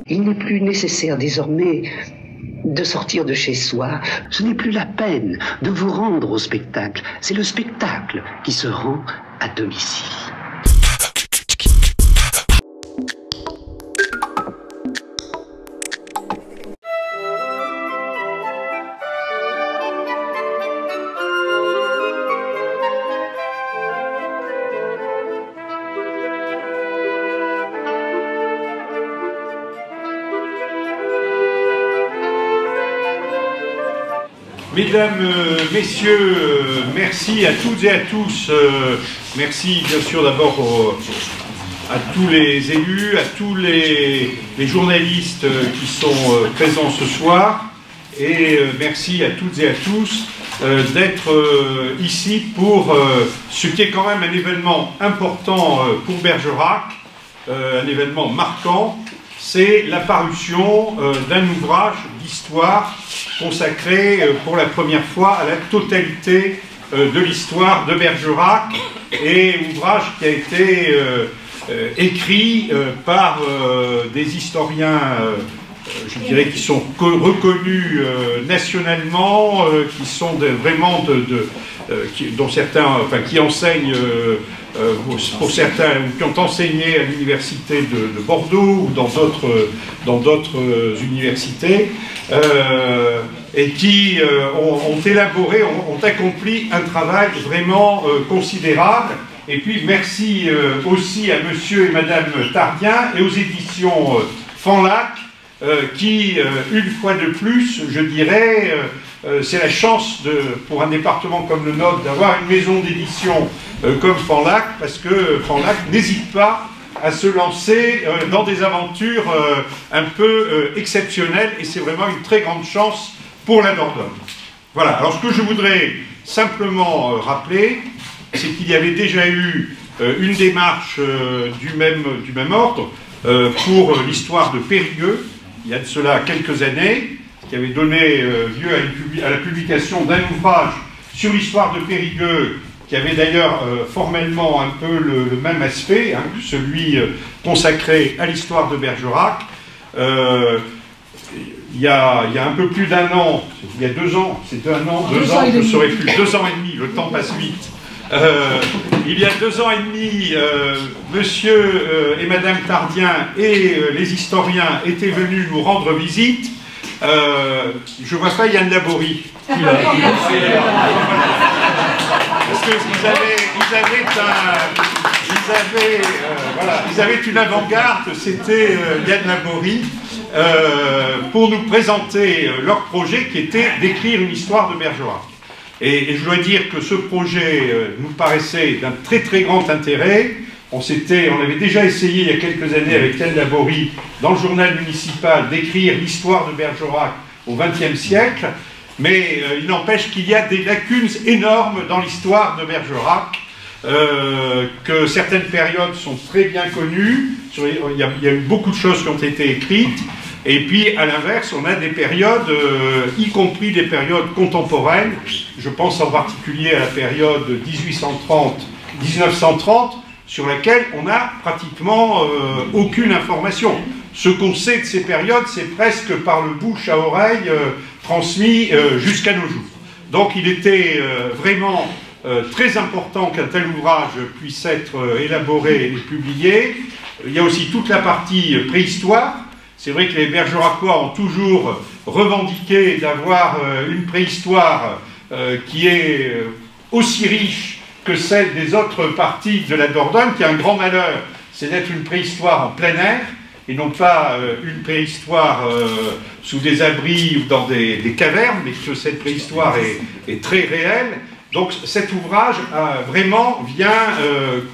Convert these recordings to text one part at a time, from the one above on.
Il n'est plus nécessaire désormais de sortir de chez soi. Ce n'est plus la peine de vous rendre au spectacle. C'est le spectacle qui se rend à domicile. Mesdames, Messieurs, merci à toutes et à tous. Merci bien sûr d'abord à tous les élus, à tous les journalistes qui sont présents ce soir. Et merci à toutes et à tous d'être ici pour ce qui est quand même un événement important pour Bergerac, un événement marquant. C'est la parution d'un ouvrage d'histoire consacré pour la première fois à la totalité de l'histoire de Bergerac, et ouvrage qui a été écrit par des historiens, je dirais, qui sont reconnus nationalement, qui sont vraiment dont certains, enfin, qui enseignent pour certains, ou qui ont enseigné à l'université de Bordeaux ou dans d'autres universités, et qui ont élaboré, ont accompli un travail vraiment considérable. Et puis merci aussi à monsieur et madame Tardien et aux éditions Fanlac, qui, une fois de plus, je dirais, c'est la chance pour un département comme le nôtre d'avoir une maison d'édition comme Fanlac, parce que Fanlac n'hésite pas à se lancer dans des aventures un peu exceptionnelles, et c'est vraiment une très grande chance pour la Dordogne. Voilà, alors ce que je voudrais simplement rappeler, c'est qu'il y avait déjà eu une démarche du même ordre pour l'histoire de Périgueux, il y a de cela quelques années, qui avait donné lieu à la publication d'un ouvrage sur l'histoire de Périgueux, qui avait d'ailleurs formellement un peu le même aspect que celui consacré à l'histoire de Bergerac. Il y a un peu plus d'un an, il y a 2 ans, c'est 1 an, 2 ans, je ne saurais plus, 2 ans et demi, le temps passe vite. Il y a 2 ans et demi, monsieur et madame Tardien et les historiens étaient venus nous rendre visite. Je ne vois pas Yann Laborie. Parce que ils avaient une avant-garde, c'était Yann Laborie, pour nous présenter leur projet qui était d'écrire une histoire de Bergerac. Et je dois dire que ce projet nous paraissait d'un très très grand intérêt. On avait déjà essayé il y a quelques années avec Yann Laborie, dans le journal municipal, d'écrire l'histoire de Bergerac au XXe siècle, mais il n'empêche qu'il y a des lacunes énormes dans l'histoire de Bergerac, que certaines périodes sont très bien connues, il y a eu beaucoup de choses qui ont été écrites, et puis à l'inverse, on a des périodes, y compris des périodes contemporaines, je pense en particulier à la période 1830-1930, sur laquelle on n'a pratiquement aucune information. Ce qu'on sait de ces périodes, c'est presque par le bouche à oreille transmis jusqu'à nos jours. Donc il était vraiment très important qu'un tel ouvrage puisse être élaboré et publié. Il y a aussi toute la partie préhistoire. C'est vrai que les Bergeracois ont toujours revendiqué d'avoir une préhistoire qui est aussi riche que celle des autres parties de la Dordogne, qui a un grand malheur, c'est d'être une préhistoire en plein air, et non pas une préhistoire sous des abris ou dans des cavernes, mais que cette préhistoire est très réelle. Donc cet ouvrage vraiment vient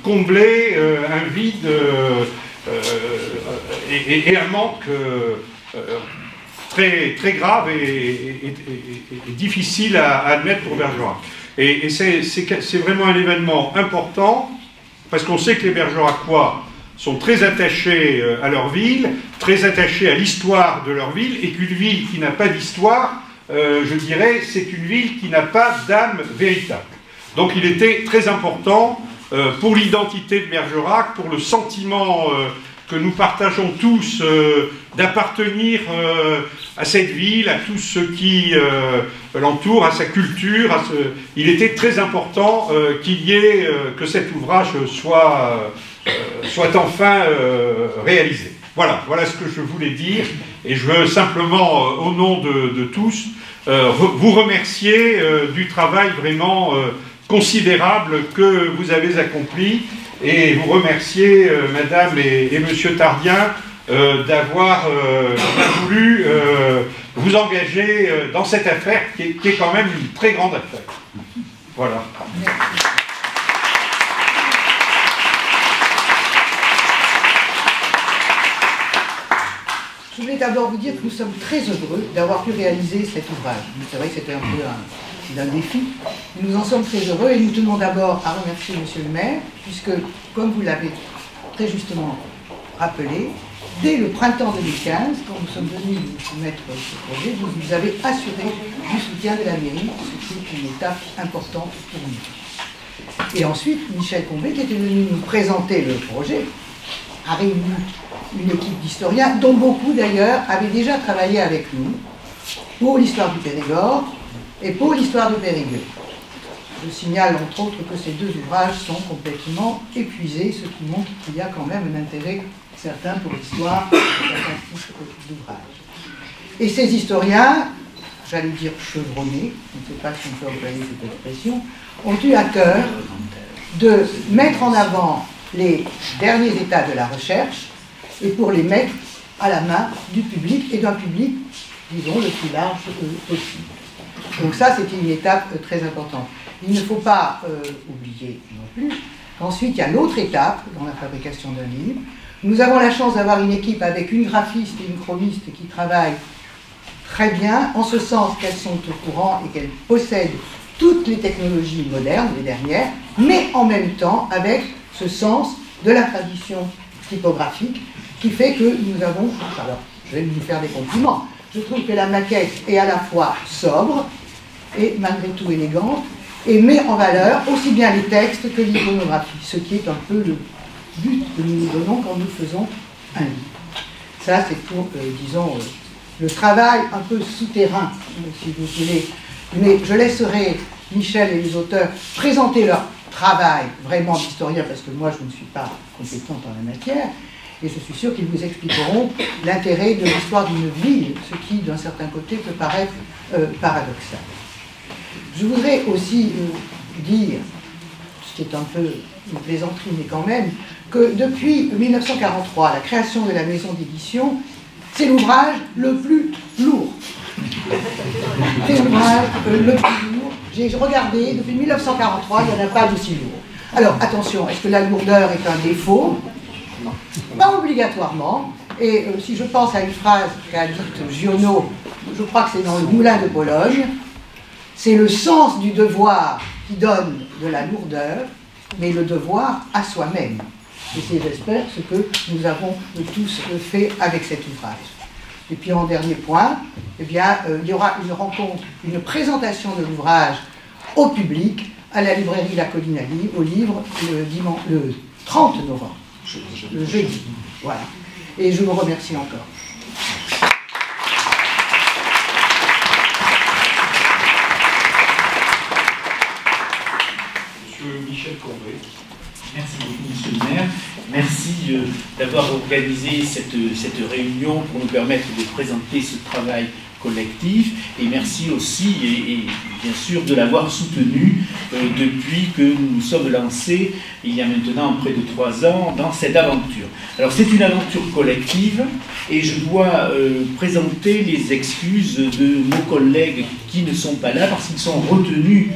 combler un vide et un manque très, très grave et difficile à admettre pour Bergerac. Et c'est vraiment un événement important, parce qu'on sait que les Bergeracois sont très attachés à leur ville, très attachés à l'histoire de leur ville, et qu'une ville qui n'a pas d'histoire, je dirais, c'est une ville qui n'a pas d'âme véritable. Donc il était très important pour l'identité de Bergerac, pour le sentiment que nous partageons tous d'appartenir à cette ville, à tout ce qui l'entoure, à sa culture. Il était très important que cet ouvrage soit enfin réalisé. Voilà ce que je voulais dire, et je veux simplement, au nom de tous, vous remercier du travail vraiment considérable que vous avez accompli, et vous remercier, Madame et Monsieur Tardien, d'avoir voulu vous engager dans cette affaire qui est quand même une très grande affaire. Voilà. Je voulais d'abord vous dire que nous sommes très heureux d'avoir pu réaliser cet ouvrage. C'est vrai que c'était un peu un défi. Nous en sommes très heureux, et nous tenons d'abord à remercier Monsieur le maire, puisque, comme vous l'avez très justement rappelé, dès le printemps 2015, quand nous sommes venus vous soumettre ce projet, vous nous avez assuré du soutien de la mairie, ce qui est une étape importante pour nous. Et ensuite, Michel Combet, qui était venu nous présenter le projet, a réuni une équipe d'historiens, dont beaucoup d'ailleurs avaient déjà travaillé avec nous pour l'histoire du Périgord et pour l'histoire de Périgueux. Je signale entre autres que ces deux ouvrages sont complètement épuisés, ce qui montre qu'il y a quand même un intérêt certain pour l'histoire de certains types d'ouvrages. Et ces historiens, j'allais dire chevronnés, je ne sais pas si on peut employer cette expression, ont eu à cœur de mettre en avant les derniers états de la recherche et pour les mettre à la main du public, et d'un public, disons, le plus large possible. Donc ça, c'était une étape très importante. Il ne faut pas oublier non plus qu'ensuite, il y a l'autre étape dans la fabrication d'un livre. Nous avons la chance d'avoir une équipe avec une graphiste et une chromiste qui travaillent très bien, en ce sens qu'elles sont au courant et qu'elles possèdent toutes les technologies modernes, les dernières, mais en même temps avec ce sens de la tradition typographique qui fait que nous avons, alors je vais vous faire des compliments, je trouve que la maquette est à la fois sobre et malgré tout élégante, et met en valeur aussi bien les textes que l'iconographie, ce qui est un peu le but que nous nous donnons quand nous faisons un livre. Ça, c'est pour, disons, le travail un peu souterrain, si vous voulez. Mais je laisserai Michel et les auteurs présenter leur travail vraiment d'historien, parce que moi, je ne suis pas compétente en la matière, et je suis sûr qu'ils vous expliqueront l'intérêt de l'histoire d'une ville, ce qui, d'un certain côté, peut paraître paradoxal. Je voudrais aussi dire, ce qui est un peu une plaisanterie, mais quand même, que depuis 1943, la création de la maison d'édition, c'est l'ouvrage le plus lourd. C'est l'ouvrage le plus lourd. J'ai regardé, depuis 1943, il n'y en a pas d'aussi lourd. Alors, attention, est-ce que la lourdeur est un défaut? Pas obligatoirement. Et si je pense à une phrase qu'a dite Giono, je crois que c'est dans le Moulin de Pologne, c'est le sens du devoir qui donne de la lourdeur, mais le devoir à soi-même. Et c'est, j'espère, ce que nous avons tous fait avec cet ouvrage. Et puis en dernier point, eh bien, il y aura une rencontre, une présentation de l'ouvrage au public à la librairie La Colline au livre le 30 novembre, le jeudi. Voilà. Et je vous remercie encore. Monsieur Michel Combet. Merci beaucoup, Monsieur le maire. Merci d'avoir organisé cette réunion pour nous permettre de présenter ce travail collectif. Et merci aussi, et bien sûr, de l'avoir soutenu depuis que nous nous sommes lancés, il y a maintenant près de 3 ans, dans cette aventure. Alors, c'est une aventure collective, et je dois présenter les excuses de nos collègues qui ne sont pas là, parce qu'ils sont retenus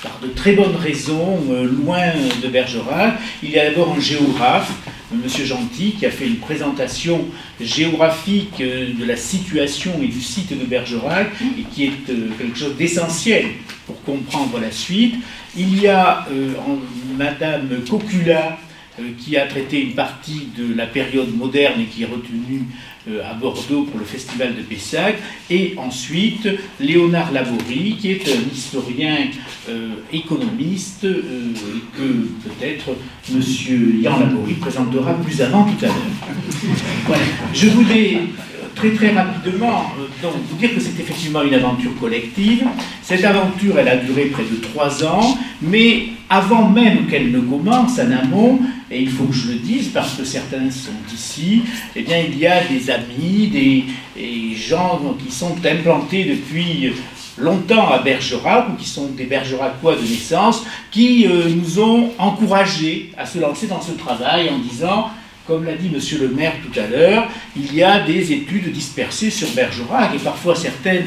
par de très bonnes raisons, loin de Bergerac. Il y a d'abord un géographe, M. Gentil, qui a fait une présentation géographique de la situation et du site de Bergerac, et qui est quelque chose d'essentiel pour comprendre la suite. Il y a Madame Cocula, qui a traité une partie de la période moderne et qui est retenu à Bordeaux pour le festival de Pessac, et ensuite Léonard Laborie, qui est un historien économiste que peut-être M. Yann Laborie présentera plus avant tout à l'heure. Voilà. Je voulais très rapidement donc, vous dire que c'est effectivement une aventure collective. Cette aventure, elle a duré près de 3 ans, mais avant même qu'elle ne commence, en amont, et il faut que je le dise parce que certains sont ici, eh bien il y a des amis, des gens qui sont implantés depuis longtemps à Bergerac, ou qui sont des Bergeracois de naissance, qui nous ont encouragés à se lancer dans ce travail en disant, comme l'a dit monsieur le maire tout à l'heure, il y a des études dispersées sur Bergerac, et parfois certaines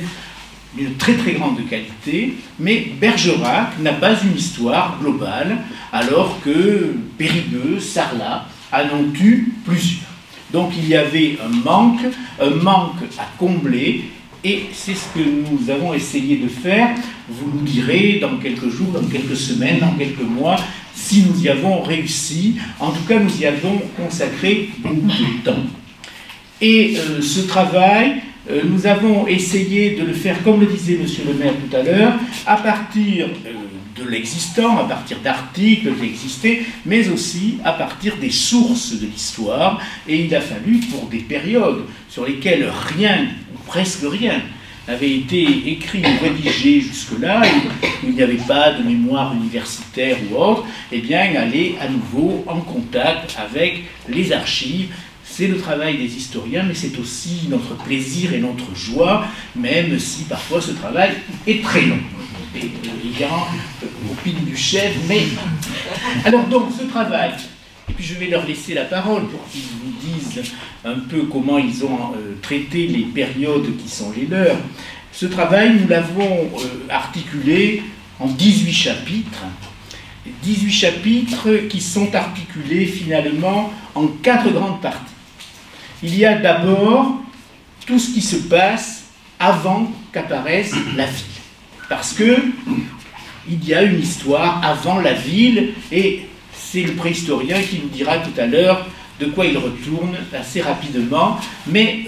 d'une très grande qualité, mais Bergerac n'a pas une histoire globale, alors que Périgueux, Sarlat en ont eu plusieurs. Donc il y avait un manque à combler, et c'est ce que nous avons essayé de faire. Vous nous direz dans quelques jours, dans quelques semaines, dans quelques mois, si nous y avons réussi. En tout cas, nous y avons consacré beaucoup de temps. Et ce travail, nous avons essayé de le faire, comme le disait monsieur le maire tout à l'heure, à partir de l'existant, à partir d'articles qui existaient, mais aussi à partir des sources de l'histoire. Et il a fallu, pour des périodes sur lesquelles rien, ou presque rien, avait été écrit ou rédigé jusque-là, et où il n'y avait pas de mémoire universitaire ou autre, eh bien, aller à nouveau en contact avec les archives. C'est le travail des historiens, mais c'est aussi notre plaisir et notre joie, même si parfois ce travail est très long. Et ayant opine du chef, mais... Alors donc, ce travail, et puis je vais leur laisser la parole pour qu'ils vous disent un peu comment ils ont traité les périodes qui sont les leurs. Ce travail, nous l'avons articulé en 18 chapitres. 18 chapitres qui sont articulés finalement en 4 grandes parties. Il y a d'abord tout ce qui se passe avant qu'apparaisse la ville. Parce que il y a une histoire avant la ville, et c'est le préhistorien qui nous dira tout à l'heure de quoi il retourne assez rapidement, mais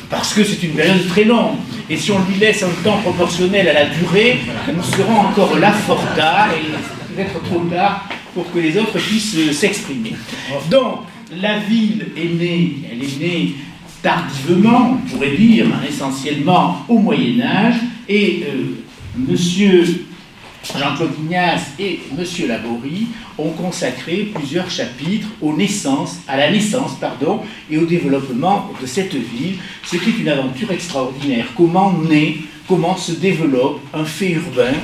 parce que c'est une période très longue. Et si on lui laisse un temps proportionnel à la durée, nous serons encore là fort tard, et peut-être trop tard pour que les autres puissent s'exprimer. Donc, la ville est née, elle est née tardivement, on pourrait dire, essentiellement au Moyen-Âge, et monsieur Jean-Claude Ignace et monsieur Laborie ont consacré plusieurs chapitres à la naissance, et au développement de cette ville, ce qui est une aventure extraordinaire. Comment naît, comment se développe un fait urbain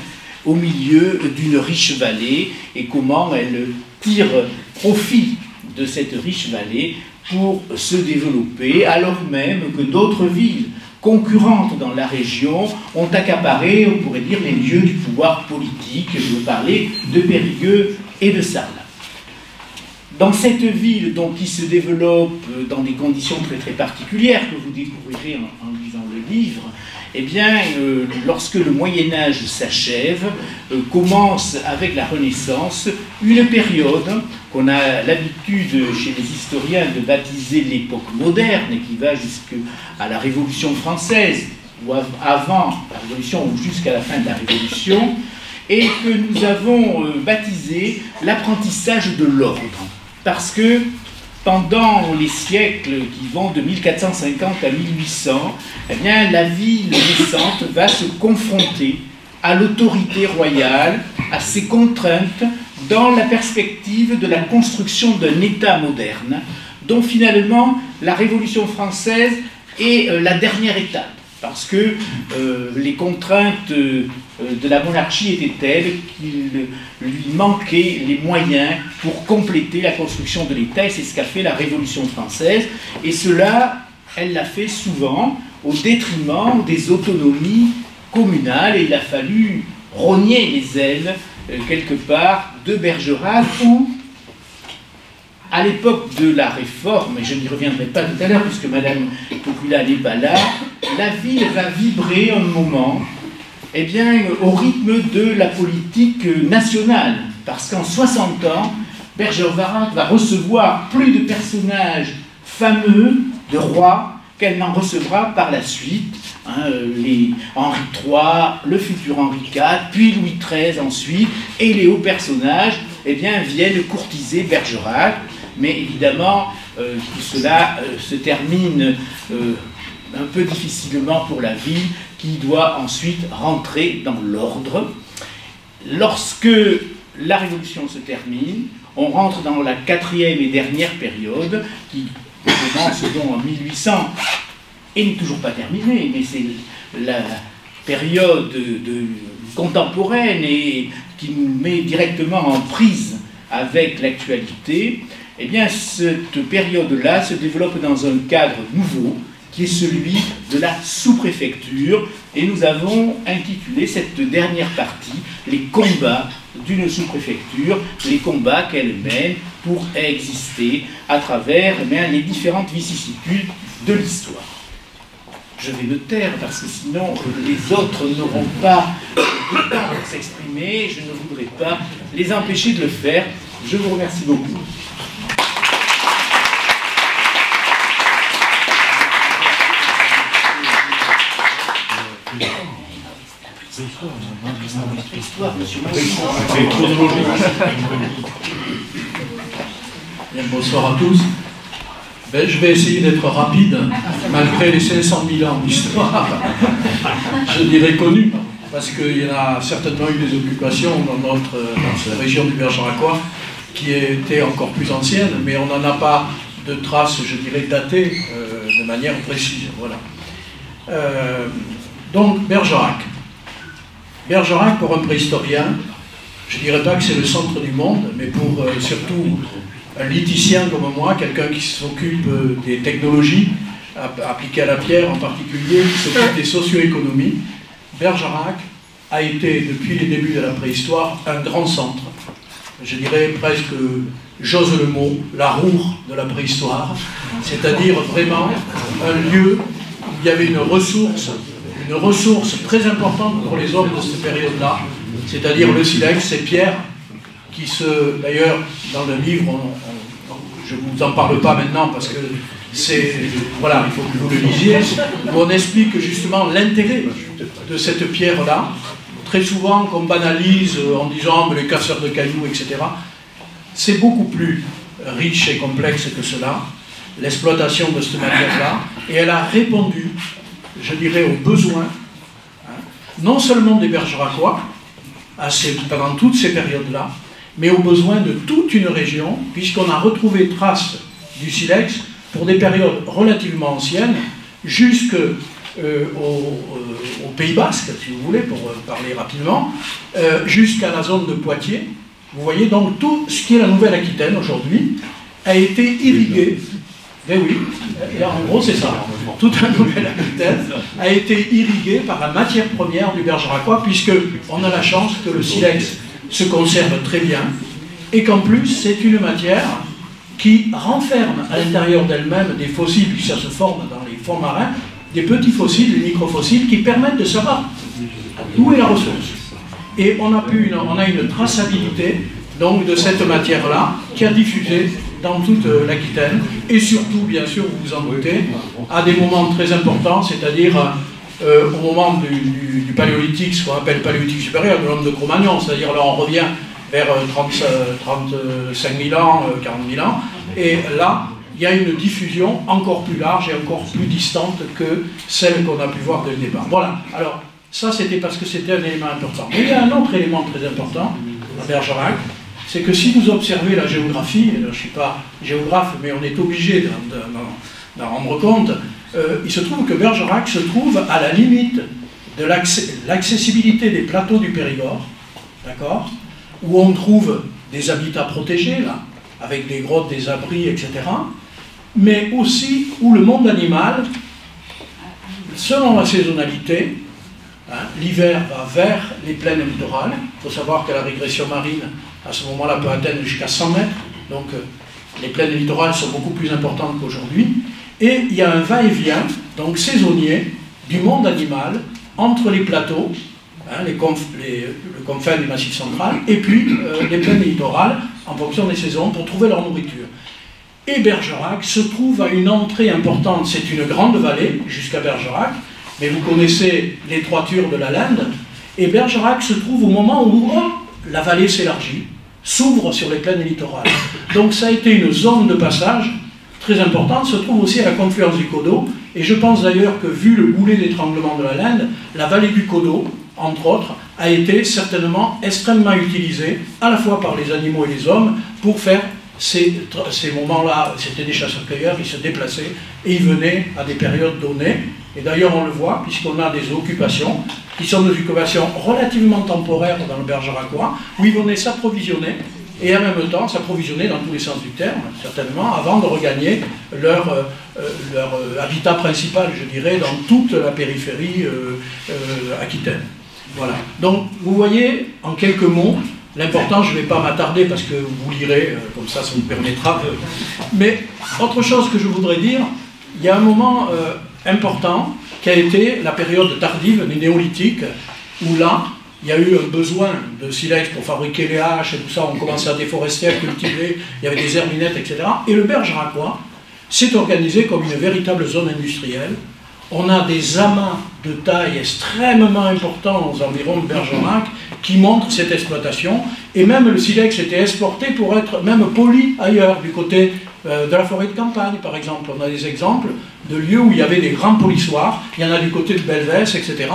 au milieu d'une riche vallée, et comment elle tire profit de cette riche vallée pour se développer, alors même que d'autres villes concurrentes dans la région ont accaparé, on pourrait dire, les lieux du pouvoir politique. Je veux parler de Périgueux et de Sarlat. Dans cette ville, donc, qui se développe dans des conditions très particulières que vous découvrirez en lisant le livre, eh bien, lorsque le Moyen-Âge s'achève, commence avec la Renaissance une période qu'on a l'habitude chez les historiens de baptiser l'époque moderne, et qui va jusqu'à la Révolution française, ou avant la Révolution, ou jusqu'à la fin de la Révolution, et que nous avons baptisé l'apprentissage de l'ordre. Parce que pendant les siècles qui vont de 1450 à 1800, eh bien, la ville naissante va se confronter à l'autorité royale, à ses contraintes, dans la perspective de la construction d'un État moderne, dont finalement la Révolution française est la dernière étape, parce que les contraintes de la monarchie étaient telles qu'il lui manquait les moyens pour compléter la construction de l'État, et c'est ce qu'a fait la Révolution française, et cela, elle l'a fait souvent au détriment des autonomies communales, et il a fallu rogner les ailes quelque part de Bergerac, où à l'époque de la Réforme, et je n'y reviendrai pas tout à l'heure puisque Madame Popula n'est pas là, la ville va vibrer un moment, eh bien, au rythme de la politique nationale, parce qu'en 60 ans, Bergerac va recevoir plus de personnages fameux, de rois, qu'elle n'en recevra par la suite. Hein, les Henri III, le futur Henri IV, puis Louis XIII ensuite, et les hauts personnages eh bien, viennent courtiser Bergerac. Mais évidemment, tout cela se termine un peu difficilement pour la ville, qui doit ensuite rentrer dans l'ordre. Lorsque la Révolution se termine, on rentre dans la 4e et dernière période, qui commence donc en 1800 et n'est toujours pas terminée, mais c'est la période contemporaine et qui nous met directement en prise avec l'actualité. Eh bien, cette période-là se développe dans un cadre nouveau, qui est celui de la sous-préfecture, et nous avons intitulé cette dernière partie « Les combats d'une sous-préfecture », les combats qu'elle mène pour exister à travers les différentes vicissitudes de l'histoire. Je vais me taire parce que sinon les autres n'auront pas le temps pour s'exprimer, je ne voudrais pas les empêcher de le faire. Je vous remercie beaucoup. Bonsoir à tous. Ben, je vais essayer d'être rapide, malgré les 500 000 ans d'histoire, je dirais connue, parce qu'il y en a certainement eu des occupations dans cette région du Bergeracois qui étaient encore plus anciennes, mais on n'en a pas de traces, je dirais, datées de manière précise. Voilà. Donc, Bergerac. Bergerac, pour un préhistorien, je ne dirais pas que c'est le centre du monde, mais pour surtout un lithicien comme moi, quelqu'un qui s'occupe des technologies appliquées à la pierre en particulier, qui s'occupe des socio-économies, Bergerac a été, depuis les débuts de la préhistoire, un grand centre. Je dirais presque, j'ose le mot, la Roure de la préhistoire, c'est-à-dire vraiment un lieu où il y avait une ressource très importante pour les hommes de cette période-là, c'est-à-dire le silex, ces pierres qui d'ailleurs, dans le livre, je ne vous en parle pas maintenant parce que voilà, il faut que vous le lisiez, où on explique justement l'intérêt de cette pierre-là, très souvent qu'on banalise en disant les casseurs de cailloux, etc. C'est beaucoup plus riche et complexe que cela, l'exploitation de cette matière-là, et elle a répondu, je dirais, aux besoins, non seulement des Bergeracois, pendant toutes ces périodes-là, mais aux besoins de toute une région, puisqu'on a retrouvé traces du silex pour des périodes relativement anciennes, jusqu'au Pays Basque, si vous voulez, pour parler rapidement, jusqu'à la zone de Poitiers. Vous voyez, donc tout ce qui est la Nouvelle-Aquitaine aujourd'hui a été irrigué. Ben oui, et en gros c'est ça. Toute la Nouvelle-Aquitaine a été irriguée par la matière première du Bergeracois, puisqu'on a la chance que le silex se conserve très bien, et qu'en plus c'est une matière qui renferme à l'intérieur d'elle-même des fossiles, puis ça se forme dans les fonds marins, des petits fossiles, des microfossiles, qui permettent de savoir où est la ressource. Et on a une traçabilité donc de cette matière-là qui a diffusé dans toute l'Aquitaine, et surtout, bien sûr, vous vous en doutez, à des moments très importants, c'est-à-dire au moment du paléolithique, ce qu'on appelle paléolithique supérieur, de l'homme de Cro-Magnon, c'est-à-dire là on revient vers 35 000 ans, 40 000 ans, et là, il y a une diffusion encore plus large et encore plus distante que celle qu'on a pu voir dès le départ. Voilà, alors ça c'était parce que c'était un élément important. Mais il y a un autre élément très important à Bergerac, c'est que si vous observez la géographie, je ne suis pas géographe, mais on est obligé d'en rendre compte, il se trouve que Bergerac se trouve à la limite de l'accessibilité des plateaux du Périgord, d'accord, où on trouve des habitats protégés, là, avec des grottes, des abris, etc., mais aussi où le monde animal, selon la saisonnalité, l'hiver va vers les plaines littorales. Il faut savoir que la régression marine, à ce moment-là, peut atteindre jusqu'à 100 mètres, donc les plaines littorales sont beaucoup plus importantes qu'aujourd'hui, et il y a un va-et-vient, donc saisonnier, du monde animal, entre les plateaux, le confin du Massif central, et puis les plaines littorales, en fonction des saisons, pour trouver leur nourriture. Et Bergerac se trouve à une entrée importante. C'est une grande vallée jusqu'à Bergerac, mais vous connaissez les droitures de la Linde. Et Bergerac se trouve au moment où la vallée s'élargit, s'ouvre sur les plaines littorales. Donc ça a été une zone de passage très importante, se trouve aussi à la confluence du Coteau. Et je pense d'ailleurs que, vu le goulet d'étranglement de la Linde, la vallée du Coteau, entre autres, a été certainement extrêmement utilisée, à la fois par les animaux et les hommes, pour faire ces moments-là. C'était des chasseurs-cueilleurs, ils se déplaçaient et ils venaient à des périodes données. Et d'ailleurs, on le voit, puisqu'on a des occupations, qui sont des occupations relativement temporaires dans le Bergeracois, où ils venaient s'approvisionner, et en même temps s'approvisionner dans tous les sens du terme, certainement, avant de regagner leur habitat principal, je dirais, dans toute la périphérie aquitaine. Voilà. Donc, vous voyez, en quelques mots, l'important, je ne vais pas m'attarder parce que vous lirez, comme ça vous permettra de... Mais, autre chose que je voudrais dire, il y a un moment important qui a été la période tardive du néolithique, où là, il y a eu un besoin de silex pour fabriquer les haches et tout ça, on commençait à déforester, à cultiver, il y avait des herminettes, etc. Et le Bergeracois s'est organisé comme une véritable zone industrielle. On a des amas de taille extrêmement importants aux environs de Bergerac qui montrent cette exploitation, et même le silex était exporté pour être même poli ailleurs, du côté de la forêt de campagne par exemple. On a des exemples de lieux où il y avait des grands polissoirs, il y en a du côté de Belvès, etc.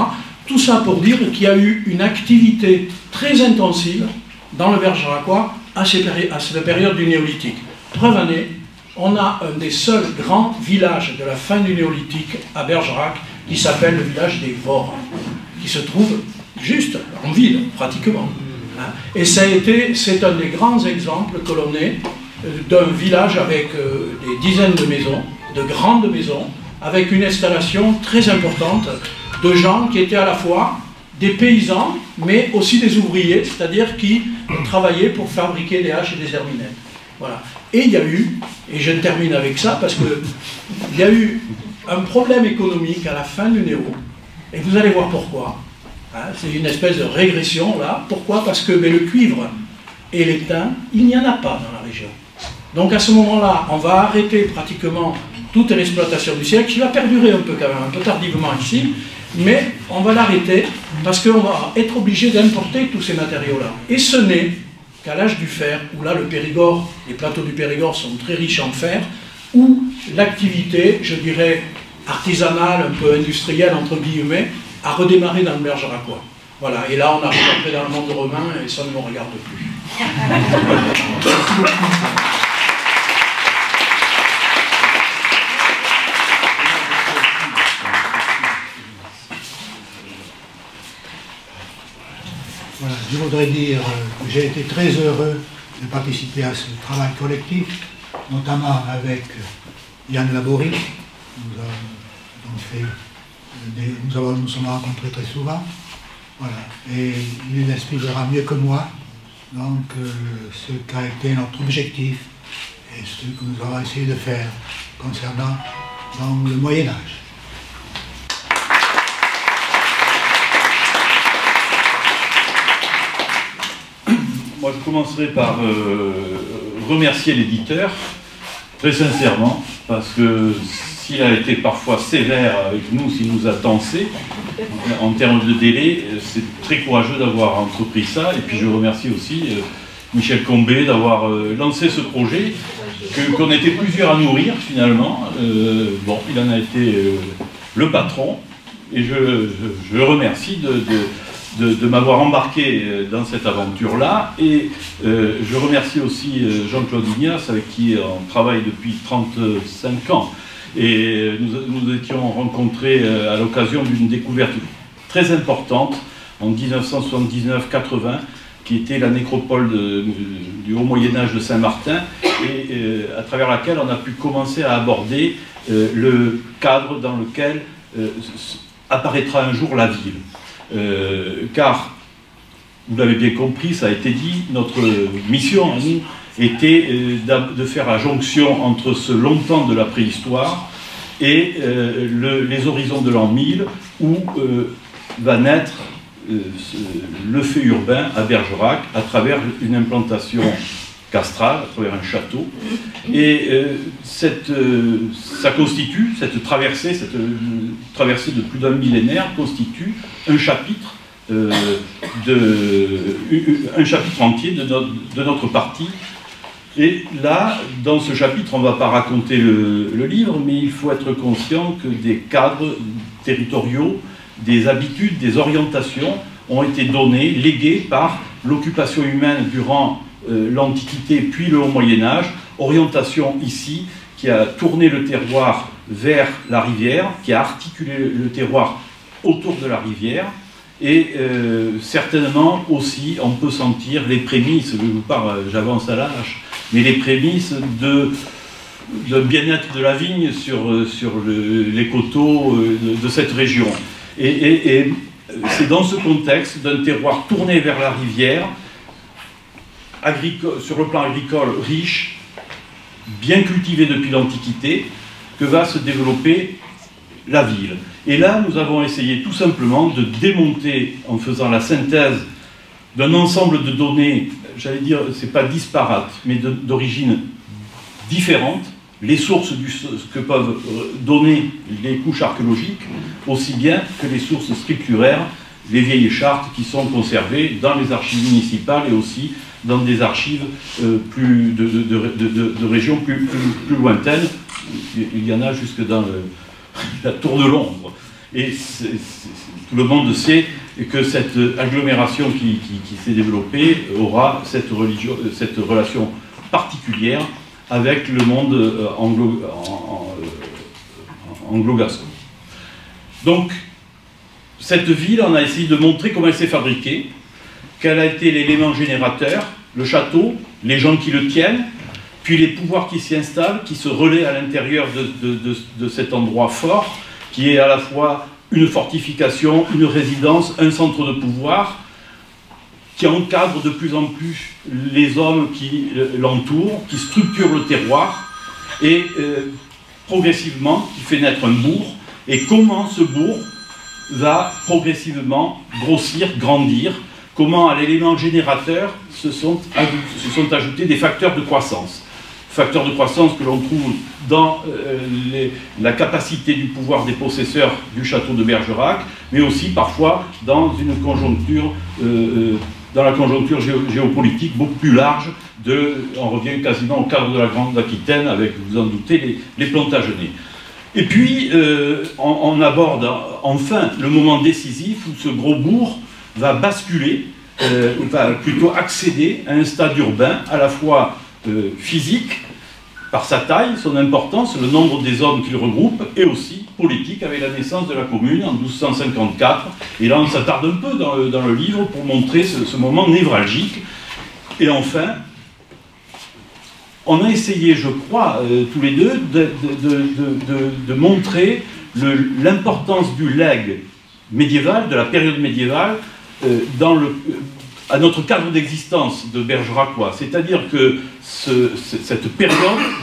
Tout ça pour dire qu'il y a eu une activité très intensive dans le Bergeracois à cette période du néolithique. Preuve en est, on a un des seuls grands villages de la fin du néolithique à Bergerac qui s'appelle le village des Vors, qui se trouve juste en ville, pratiquement. Et c'est un des grands exemples que l'on ait d'un village avec des dizaines de maisons, de grandes maisons, avec une installation très importante de gens qui étaient à la fois des paysans, mais aussi des ouvriers, c'est-à-dire qui travaillaient pour fabriquer des haches et des herminettes. Voilà. Et il y a eu, et je termine avec ça, parce qu'il y a eu un problème économique à la fin du Néo, et vous allez voir pourquoi. Hein, c'est une espèce de régression, là. Pourquoi? Parce que le cuivre et l'étain, il n'y en a pas dans la région. Donc à ce moment-là, on va arrêter pratiquement toute l'exploitation du siècle, qui va perdurer un peu quand même, un peu tardivement ici, mais on va l'arrêter parce qu'on va être obligé d'importer tous ces matériaux-là. Et ce n'est qu'à l'âge du fer, où là le Périgord, les plateaux du Périgord sont très riches en fer, où l'activité, je dirais, artisanale, un peu industrielle, entre guillemets, a redémarré dans le Bergeracois. Voilà, et là on arrive après dans le monde romain et ça ne me regarde plus. Voilà, je voudrais dire que j'ai été très heureux de participer à ce travail collectif, notamment avec Yann Laborie. Nous sommes rencontrés très souvent. Voilà. Et il expliquera mieux que moi donc, ce qu'a été notre objectif et ce que nous avons essayé de faire concernant donc, le Moyen-Âge. Moi, je commencerai par remercier l'éditeur, très sincèrement, parce que s'il a été parfois sévère avec nous, s'il nous a tensé, en termes de délai, c'est très courageux d'avoir entrepris ça. Et puis je remercie aussi Michel Combet d'avoir lancé ce projet, qu'on était plusieurs à nourrir finalement. Bon, il en a été le patron, et je le remercie de m'avoir embarqué dans cette aventure-là. Et je remercie aussi Jean-Claude Ignace, avec qui on travaille depuis 35 ans. Et nous étions rencontrés à l'occasion d'une découverte très importante en 1979-80, qui était la nécropole du Haut Moyen-Âge de Saint-Martin, et à travers laquelle on a pu commencer à aborder le cadre dans lequel apparaîtra un jour la ville. Car, vous l'avez bien compris, ça a été dit, notre mission à nous était de faire la jonction entre ce long temps de la préhistoire et les horizons de l'an 1000, où va naître le fait urbain à Bergerac à travers une implantation castrale, à travers un château. Et ça constitue, cette traversée de plus d'un millénaire, constitue un chapitre, un chapitre entier de notre partie. Et là, dans ce chapitre, on ne va pas raconter le livre, mais il faut être conscient que des cadres territoriaux, des habitudes, des orientations ont été donnés, légués par l'occupation humaine durant l'Antiquité puis le Haut Moyen-Âge, orientation ici qui a tourné le terroir vers la rivière, qui a articulé le terroir autour de la rivière, et certainement aussi on peut sentir les prémices, je vous parle, j'avance à l'âge, mais les prémices de bien-être de la vigne sur les coteaux de cette région. Et c'est dans ce contexte d'un terroir tourné vers la rivière, sur le plan agricole riche, bien cultivé depuis l'Antiquité, que va se développer la ville. Et là, nous avons essayé tout simplement de démonter, en faisant la synthèse d'un ensemble de données, j'allais dire, c'est pas disparate, mais d'origine différente, les sources que peuvent donner les couches archéologiques, aussi bien que les sources scripturaires, les vieilles chartes qui sont conservées dans les archives municipales et aussi dans des archives de régions plus lointaines. Il y en a jusque dans la Tour de Londres. Et tout le monde sait que cette agglomération qui s'est développée aura cette relation particulière avec le monde anglo-gascon. Donc, cette ville, on a essayé de montrer comment elle s'est fabriquée, quel a été l'élément générateur, le château, les gens qui le tiennent, puis les pouvoirs qui s'y installent, qui se relaient à l'intérieur de cet endroit fort, qui est à la fois une fortification, une résidence, un centre de pouvoir, qui encadre de plus en plus les hommes qui l'entourent, qui structure le terroir, et progressivement qui fait naître un bourg, et comment ce bourg va progressivement grossir, grandir, comment à l'élément générateur se sont ajoutés des facteurs de croissance. Facteurs de croissance que l'on trouve dans la capacité du pouvoir des possesseurs du château de Bergerac, mais aussi parfois dans une conjoncture, dans la conjoncture géopolitique beaucoup plus large. On revient quasiment au cadre de la Grande Aquitaine avec, vous en doutez, les Plantagenets. Et puis, on aborde enfin le moment décisif où ce gros bourg va basculer, va plutôt accéder à un stade urbain à la fois physique, par sa taille, son importance, le nombre des hommes qu'il regroupe, et aussi politique, avec la naissance de la commune en 1254. Et là, on s'attarde un peu dans le livre pour montrer ce moment névralgique. Et enfin, on a essayé, je crois, tous les deux, de montrer l'importance du legs médiéval, de la période médiévale, à notre cadre d'existence de Bergeracois. C'est-à-dire que cette période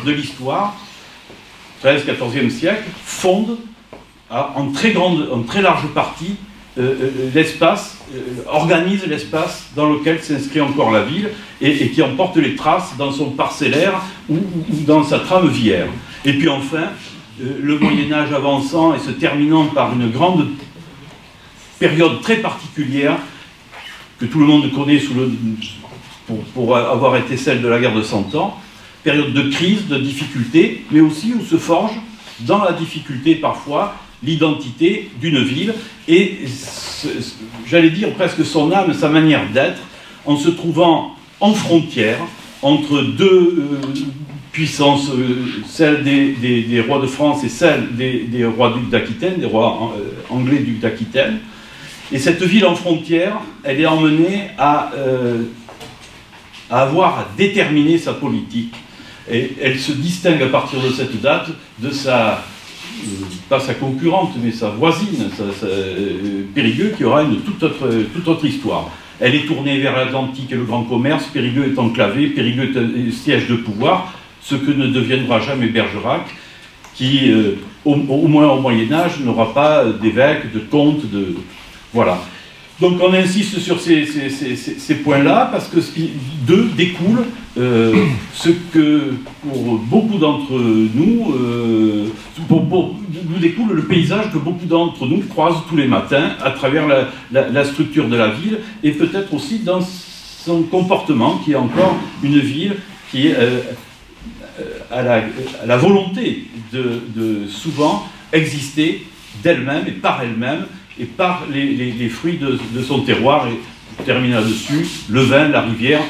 de l'histoire, 13e-14e siècle, fonde en très large partie l'espace, organise l'espace dans lequel s'inscrit encore la ville et qui en porte les traces dans son parcellaire ou dans sa trame viaire. Et puis enfin, le Moyen-Âge avançant et se terminant par une grande période très particulière que tout le monde connaît pour avoir été celle de la guerre de 100 ans, période de crise, de difficulté, mais aussi où se forge, dans la difficulté parfois, l'identité d'une ville et, j'allais dire, presque son âme, sa manière d'être, en se trouvant en frontière entre deux puissances, celle des rois de France et celle des rois ducs d'Aquitaine, des rois anglais ducs d'Aquitaine. Et cette ville en frontière, elle est emmenée à avoir à déterminer sa politique. Et elle se distingue à partir de cette date de pas sa concurrente, mais sa voisine, Périgueux, qui aura une toute autre histoire. Elle est tournée vers l'Atlantique et le grand commerce, Périgueux est enclavé, Périgueux est siège de pouvoir, ce que ne deviendra jamais Bergerac, qui, au moins au Moyen-Âge, n'aura pas d'évêque, de comte, voilà. Donc on insiste sur ces points-là parce que d'eux découle ce que pour beaucoup d'entre nous, nous découle le paysage que beaucoup d'entre nous croisent tous les matins à travers la structure de la ville et peut-être aussi dans son comportement qui est encore une ville qui est à la volonté de souvent exister d'elle-même et par elle-même et par les fruits de son terroir. Et je termine là-dessus, le vin, la rivière,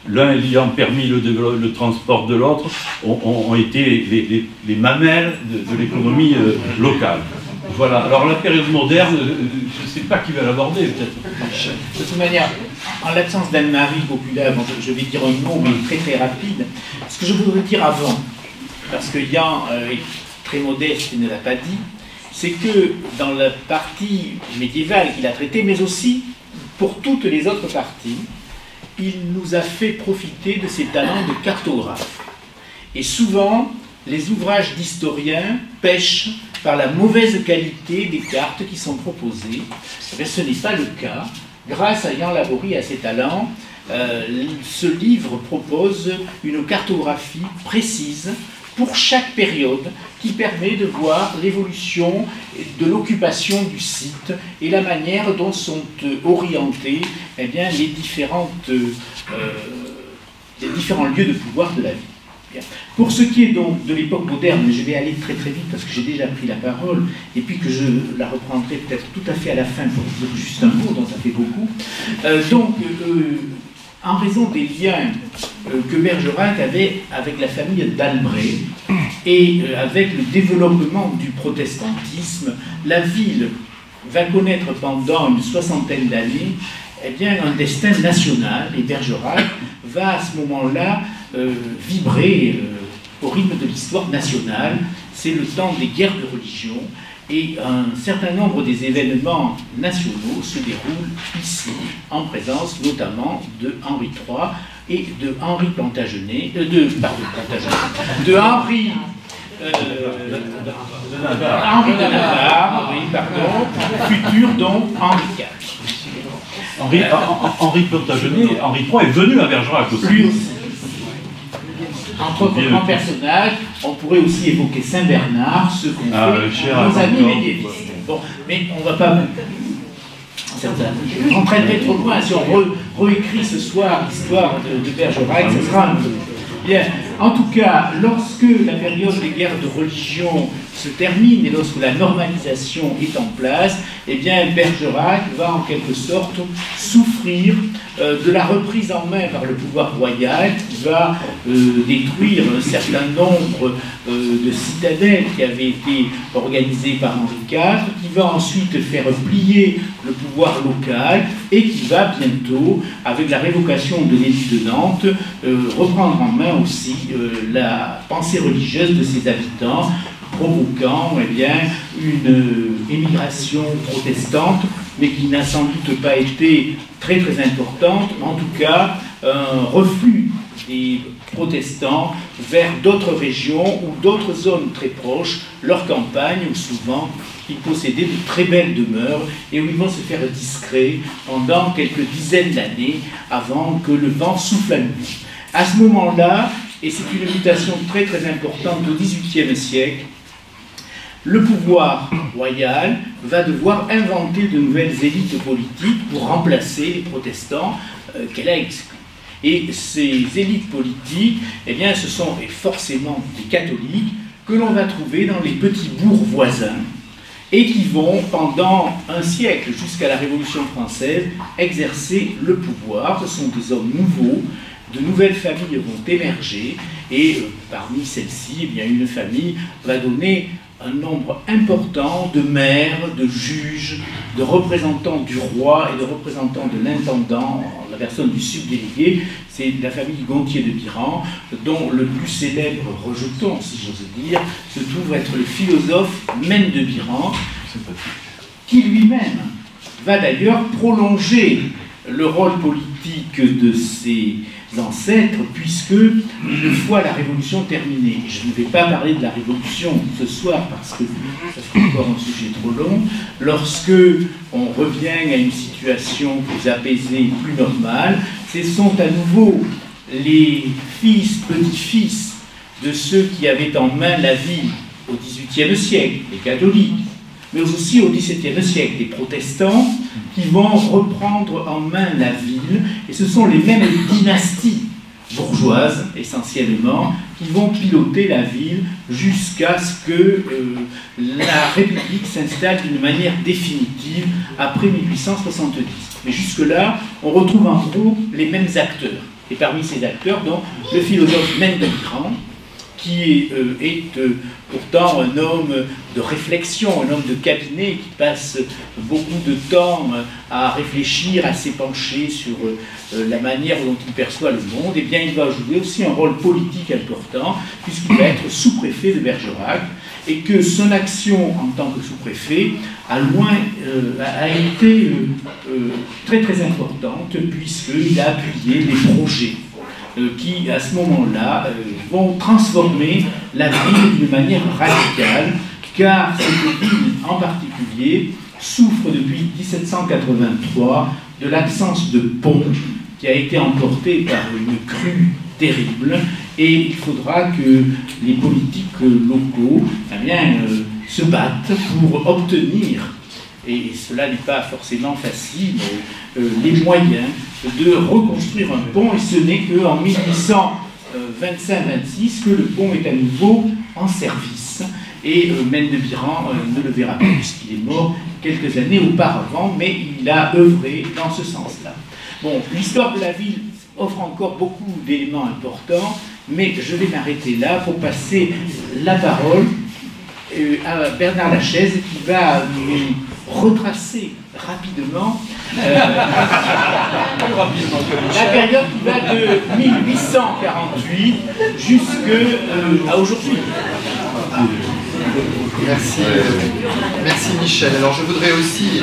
l'un ayant permis le transport de l'autre, ont été les mamelles de l'économie locale. Voilà, alors la période moderne, je ne sais pas qui va l'aborder peut-être. De toute manière, en l'absence d'Anne-Marie Populaire, bon, je vais dire un mot mais très très rapide. Ce que je voudrais dire avant, parce que Yann est très modeste et ne l'a pas dit, c'est que dans la partie médiévale qu'il a traitée, mais aussi pour toutes les autres parties, il nous a fait profiter de ses talents de cartographe. Et souvent, les ouvrages d'historiens pêchent par la mauvaise qualité des cartes qui sont proposées. Mais ce n'est pas le cas. Grâce à Yann Laborie et à ses talents, ce livre propose une cartographie précise pour chaque période qui permet de voir l'évolution de l'occupation du site et la manière dont sont orientés eh bien, les différents lieux de pouvoir de la ville. Bien. Pour ce qui est donc de l'époque moderne, je vais aller très très vite parce que j'ai déjà pris la parole et puis que je la reprendrai peut-être tout à fait à la fin pour dire juste un mot, dont ça fait beaucoup. En raison des liens que Bergerac avait avec la famille d'Albret et avec le développement du protestantisme, la ville va connaître pendant une soixantaine d'années eh bien, un destin national et Bergerac va à ce moment-là vibrer au rythme de l'histoire nationale. C'est le temps des guerres de religion et un certain nombre des événements nationaux se déroulent ici, en présence notamment de Henri III et de Henri Plantagenet, de Henri de Navarre, oui, pardon, futur donc Henri IV. Henri Plantagenet, Henri III est venu à Bergerac aussi. Lui aussi. Entre autres grands personnages, on pourrait aussi évoquer Saint-Bernard, ce qu'ont fait nos amis médiévistes. Bon, mais on ne va pas entraînerait trop loin si on réécrit ce soir l'histoire de Bergerac, ce sera un peu. Bien. En tout cas, lorsque la période des guerres de religion se termine et lorsque la normalisation est en place, eh bien Bergerac va en quelque sorte souffrir de la reprise en main par le pouvoir royal qui va détruire un certain nombre de citadelles qui avaient été organisées par Henri IV, qui va ensuite faire plier le pouvoir local et qui va bientôt, avec la révocation de l'édit de Nantes, reprendre en main aussi la pensée religieuse de ses habitants, provoquant eh bien, une émigration protestante, mais qui n'a sans doute pas été très très importante, en tout cas un reflux des protestants vers d'autres régions ou d'autres zones très proches, leurs campagnes, où souvent ils possédaient de très belles demeures et où ils vont se faire discrets pendant quelques dizaines d'années avant que le vent souffle à nouveau. À ce moment-là, et c'est une mutation très très importante au XVIIIe siècle, le pouvoir royal va devoir inventer de nouvelles élites politiques pour remplacer les protestants qu'elle a exclus. Et ces élites politiques, eh bien, ce sont forcément des catholiques que l'on va trouver dans les petits bourgs voisins et qui vont, pendant un siècle, jusqu'à la Révolution française, exercer le pouvoir. Ce sont des hommes nouveaux. De nouvelles familles vont émerger et parmi celles-ci, eh bien, une famille va donner un nombre important de maires, de juges, de représentants du roi et de représentants de l'intendant, la personne du subdélégué. C'est la famille Gontier de Biran, dont le plus célèbre rejeton, si j'ose dire, se trouve être le philosophe Mène de Biran, qui lui-même va d'ailleurs prolonger le rôle politique de ancêtres, puisque une fois la Révolution terminée, je ne vais pas parler de la Révolution ce soir parce que ça serait encore un sujet trop long, lorsque on revient à une situation plus apaisée, plus normale, ce sont à nouveau les fils, petits-fils de ceux qui avaient en main la ville au XVIIIe siècle, les catholiques, mais aussi au XVIIe siècle, les protestants, qui vont reprendre en main la ville, et ce sont les mêmes dynasties bourgeoises, essentiellement, qui vont piloter la ville jusqu'à ce que la République s'installe d'une manière définitive après 1870. Mais jusque-là, on retrouve en gros les mêmes acteurs. Et parmi ces acteurs, donc, le philosophe Mendelbrand, qui est pourtant un homme de réflexion, un homme de cabinet qui passe beaucoup de temps à réfléchir, à s'épancher sur la manière dont il perçoit le monde, et bien il va jouer aussi un rôle politique important, puisqu'il va être sous-préfet de Bergerac, et que son action en tant que sous-préfet a été très très importante, puisqu'il a appuyé des projets qui, à ce moment-là, vont transformer la ville d'une manière radicale, car cette ville en particulier souffre depuis 1783 de l'absence de pont qui a été emporté par une crue terrible, et il faudra que les politiques locaux se battent pour obtenir, et cela n'est pas forcément facile, les moyens de reconstruire un pont, et ce n'est qu'en 1825-26 que le pont est à nouveau en service. Et Mendelbrand ne le verra pas puisqu'il est mort quelques années auparavant, mais il a œuvré dans ce sens-là. Bon, l'histoire de la ville offre encore beaucoup d'éléments importants, mais je vais m'arrêter là pour passer la parole à Bernard Lachaise qui va nous retracer rapidement la période qui va de 1848 jusqu'à aujourd'hui. Merci Michel. Alors je voudrais aussi,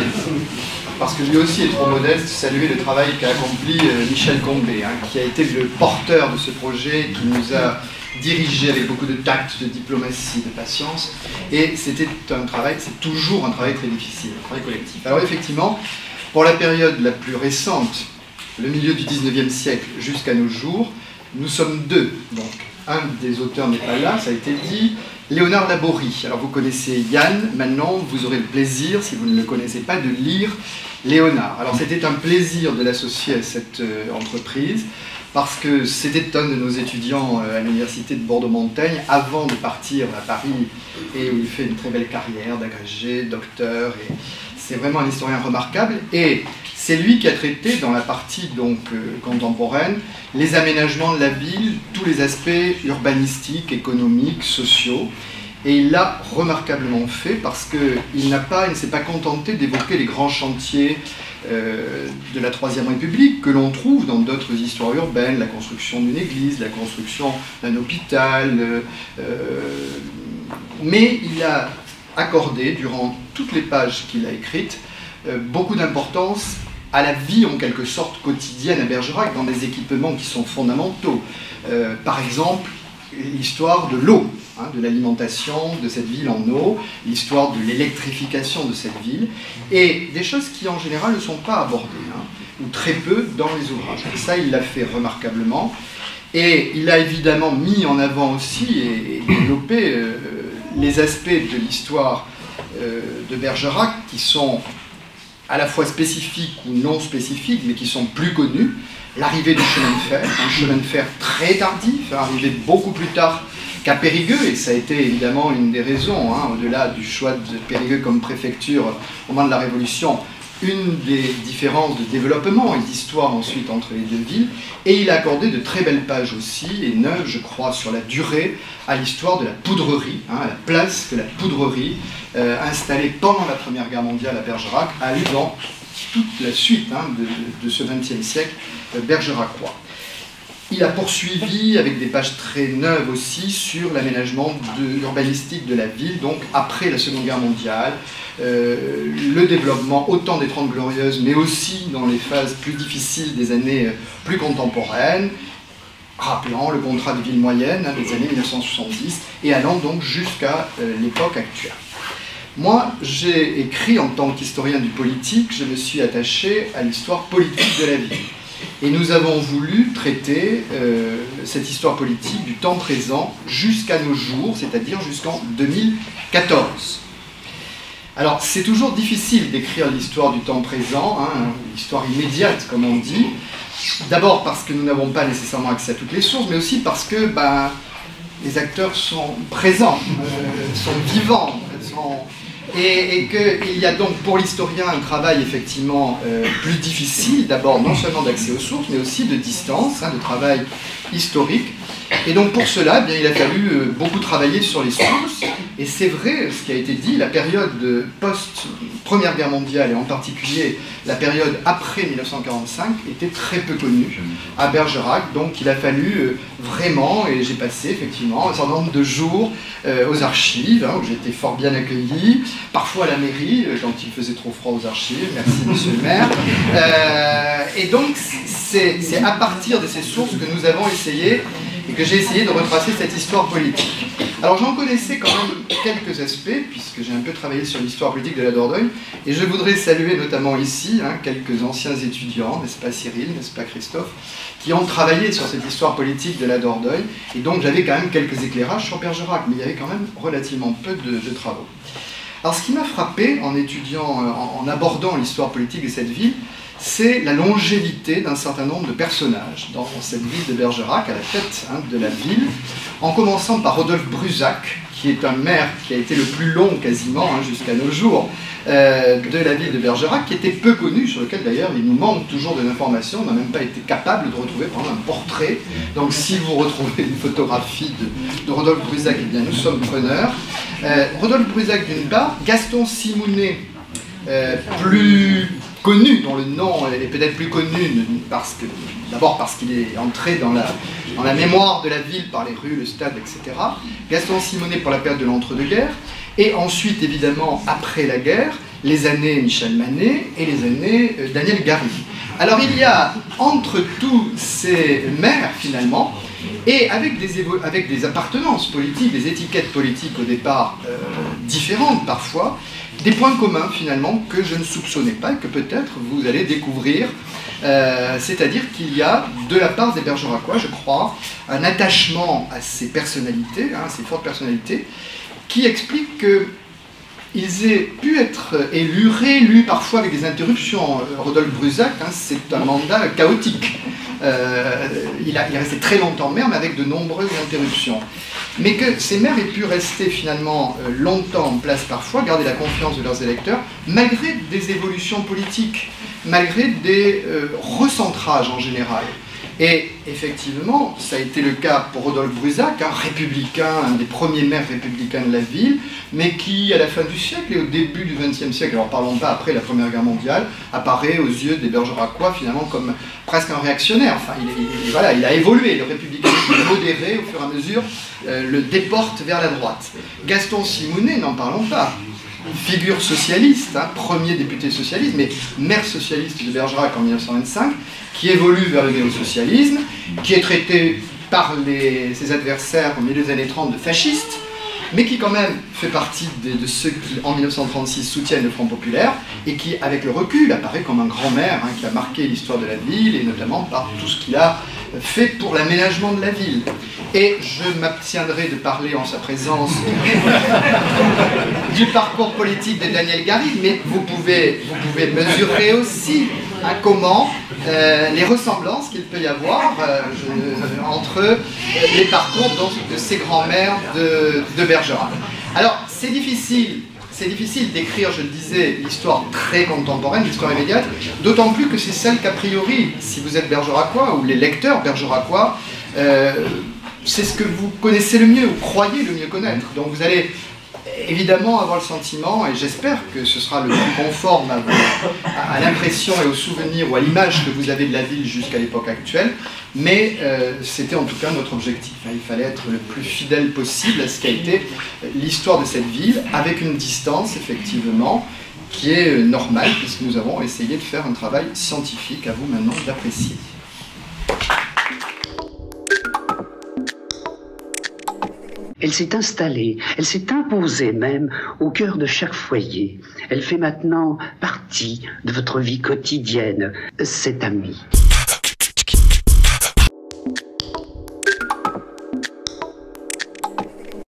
parce que lui aussi est trop modeste, saluer le travail qu'a accompli Michel Combet, qui a été le porteur de ce projet, qui nous a dirigé avec beaucoup de tact, de diplomatie, de patience, et c'était un travail, c'est toujours un travail très difficile, un travail collectif. Alors effectivement, pour la période la plus récente, le milieu du 19e siècle jusqu'à nos jours, nous sommes deux. Donc un des auteurs n'est pas là, ça a été dit, Léonard Laborie. Alors vous connaissez Yann, maintenant vous aurez le plaisir, si vous ne le connaissez pas, de lire Léonard. Alors c'était un plaisir de l'associer à cette entreprise, parce que c'était un de nos étudiants à l'université de Bordeaux-Montaigne avant de partir à Paris, et où il fait une très belle carrière d'agrégé, docteur, et c'est vraiment un historien remarquable. Et c'est lui qui a traité dans la partie donc contemporaine les aménagements de la ville, tous les aspects urbanistiques, économiques, sociaux. Et il l'a remarquablement fait parce qu'il ne s'est pas contenté d'évoquer les grands chantiers de la Troisième République que l'on trouve dans d'autres histoires urbaines, la construction d'une église, la construction d'un hôpital, mais il a accordé, durant toutes les pages qu'il a écrites, beaucoup d'importance à la vie en quelque sorte quotidienne à Bergerac, dans des équipements qui sont fondamentaux. Par exemple, l'histoire de l'eau, de l'alimentation de cette ville en eau, l'histoire de l'électrification de cette ville, et des choses qui en général ne sont pas abordées, ou très peu dans les ouvrages. Et ça, il l'a fait remarquablement, et il a évidemment mis en avant aussi et développé les aspects de l'histoire de Bergerac qui sont à la fois spécifiques ou non spécifiques, mais qui sont plus connus. L'arrivée du chemin de fer, un chemin de fer très tardif, arrivé beaucoup plus tard qu'à Périgueux, et ça a été évidemment une des raisons, au-delà du choix de Périgueux comme préfecture au moment de la Révolution, une des différences de développement et d'histoire ensuite entre les deux villes, et il a accordé de très belles pages aussi, et 9 je crois sur la durée, à l'histoire de la poudrerie, à la place que la poudrerie, installée pendant la Première Guerre mondiale à Bergerac, a eu dans toute la suite de ce XXe siècle bergeracois. Il a poursuivi avec des pages très neuves aussi sur l'aménagement urbanistique de la ville, donc après la Seconde Guerre mondiale, le développement autant des 30 Glorieuses, mais aussi dans les phases plus difficiles des années plus contemporaines, rappelant le contrat de ville moyenne des années 1970 et allant donc jusqu'à l'époque actuelle. Moi, j'ai écrit en tant qu'historien du politique, je me suis attaché à l'histoire politique de la ville. Et nous avons voulu traiter cette histoire politique du temps présent jusqu'à nos jours, c'est-à-dire jusqu'en 2014. Alors, c'est toujours difficile d'écrire l'histoire du temps présent, hein, l'histoire immédiate, comme on dit. D'abord parce que nous n'avons pas nécessairement accès à toutes les sources, mais aussi parce que les acteurs sont présents, sont vivants, et qu'il y a donc pour l'historien un travail effectivement plus difficile, d'abord non seulement d'accès aux sources, mais aussi de distance, de travail historique. Et donc pour cela, bien, il a fallu beaucoup travailler sur les sources, et c'est vrai ce qui a été dit, la période post-Première Guerre mondiale, et en particulier la période après 1945, était très peu connue à Bergerac, donc il a fallu vraiment, et j'ai passé effectivement un certain nombre de jours aux archives, où j'étais fort bien accueilli, parfois à la mairie, quand il faisait trop froid aux archives, merci monsieur le maire, et donc c'est à partir de ces sources que nous avons essayé, et que j'ai essayé de retracer cette histoire politique. Alors j'en connaissais quand même quelques aspects, puisque j'ai un peu travaillé sur l'histoire politique de la Dordogne, et je voudrais saluer notamment ici quelques anciens étudiants, n'est-ce pas Cyril, n'est-ce pas Christophe, qui ont travaillé sur cette histoire politique de la Dordogne, et donc j'avais quand même quelques éclairages sur Bergerac, mais il y avait quand même relativement peu de travaux. Alors ce qui m'a frappé en étudiant, en abordant l'histoire politique de cette ville, c'est la longévité d'un certain nombre de personnages dans cette ville de Bergerac, à la tête de la ville, en commençant par Rodolphe Brusac, qui est un maire qui a été le plus long quasiment jusqu'à nos jours de la ville de Bergerac, qui était peu connu, sur lequel d'ailleurs il nous manque toujours de l'information, on n'a même pas été capable de retrouver par exemple un portrait. Donc si vous retrouvez une photographie de Rodolphe Brusac, eh bien nous sommes preneurs. Rodolphe Brusac d'une part, Gaston Simounet, plus connu, dont le nom est peut-être plus connu, d'abord parce qu'il est entré dans la mémoire de la ville par les rues, le stade, etc. Gaston Simounet pour la période de l'entre-deux-guerres, et ensuite, évidemment, après la guerre, les années Michel Manet et les années Daniel Garry. Alors il y a, entre tous ces maires, finalement, et avec des appartenances politiques, des étiquettes politiques au départ différentes parfois, des points communs finalement que je ne soupçonnais pas et que peut-être vous allez découvrir, c'est-à-dire qu'il y a de la part des Bergeracois, je crois, un attachement à ces personnalités, ces fortes personnalités, qui explique qu'ils aient pu être élus, réélus parfois avec des interruptions. Rodolphe Brusac, c'est un mandat chaotique. Il est resté très longtemps maire, mais avec de nombreuses interruptions. Mais que ces maires aient pu rester finalement longtemps en place parfois, garder la confiance de leurs électeurs, malgré des évolutions politiques, malgré des recentrages en général. Et effectivement, ça a été le cas pour Rodolphe Brusac, un républicain, un des premiers maires républicains de la ville, mais qui, à la fin du siècle et au début du XXe siècle, alors parlons pas après la Première Guerre mondiale, apparaît aux yeux des Bergeracois finalement comme presque un réactionnaire. Enfin, il a évolué, le républicanisme modéré au fur et à mesure le déporte vers la droite. Gaston Simounet, n'en parlons pas. Figure socialiste, premier député socialiste, mais maire socialiste de Bergerac en 1925, qui évolue vers le néo-socialisme, qui est traité par ses adversaires au milieu des années 30 de fasciste, mais qui quand même fait partie de ceux qui, en 1936, soutiennent le Front populaire, et qui, avec le recul, apparaît comme un grand maire qui a marqué l'histoire de la ville, et notamment par tout ce qu'il a fait pour l'aménagement de la ville. Et je m'abstiendrai de parler en sa présence du parcours politique de Daniel Garry, mais vous pouvez mesurer aussi comment les ressemblances qu'il peut y avoir entre les parcours de ces grands-mères de Bergerac. Alors, c'est difficile d'écrire, je le disais, l'histoire très contemporaine, l'histoire immédiate, d'autant plus que c'est celle qu'a priori, si vous êtes bergeracois, ou les lecteurs bergeracois, c'est ce que vous connaissez le mieux, ou croyez le mieux connaître. Donc vous allez évidemment avoir le sentiment, et j'espère que ce sera le plus conforme à l'impression et au souvenir ou à l'image que vous avez de la ville jusqu'à l'époque actuelle, mais c'était en tout cas notre objectif. Il fallait être le plus fidèle possible à ce qu'a été l'histoire de cette ville, avec une distance effectivement qui est normale, puisque nous avons essayé de faire un travail scientifique, à vous maintenant d'apprécier. Elle s'est installée, elle s'est imposée même au cœur de chaque foyer. Elle fait maintenant partie de votre vie quotidienne, cette amie.